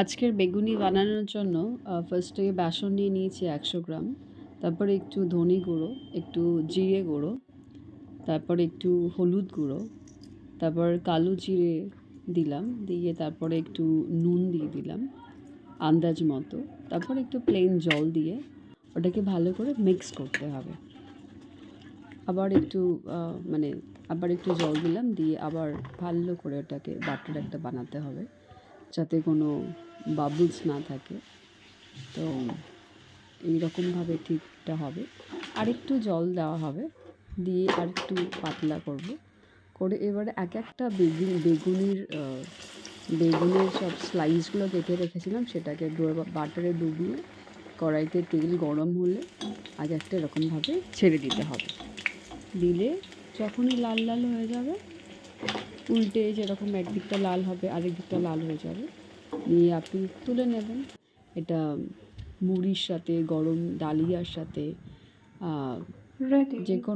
আজকের বেগুনি বানানোর জন্য ফার্স্টে বেসন নিয়ে নিয়েছি 100 গ্রাম, তারপরে একটু ধনে গুঁড়ো, একটু জিরে গুঁড়ো, তারপরে একটু হলুদ গুঁড়ো, তারপর কালো জিরে দিলাম, দিয়ে তারপরে একটু নুন দিয়ে দিলাম আন্দাজ মতো, তারপর একটু প্লেন জল দিয়ে ওটাকে ভালো করে মিক্স করতে হবে। আবার একটু আবার একটু জল দিলাম, দিয়ে আবার ভালো করে ওটাকে ব্যাটার একটা বানাতে হবে যাতে কোনো বাবলস না থাকে। তো এইরকমভাবে ঠিকটা হবে। আরেকটু জল দেওয়া হবে, দিয়ে আরেকটু পাতলা করব, করে এবারে এক একটা বেগুনের সব স্লাইসগুলো কেটে রেখেছিলাম সেটাকে বাটারে ডুবিয়ে কড়াইতে তেল গরম হলে আগে একটা এরকমভাবে ছেড়ে দিতে হবে। দিলে যখনই লাল লাল হয়ে যাবে, উল্টে যেরকম একদিকটা লাল হবে আরেক দিকটা লাল হয়ে যাবে, নিয়ে আপনি তুলে নেবেন। এটা মুড়ির সাথে, গরম ডালিয়ার সাথে, Ready. যে কোনো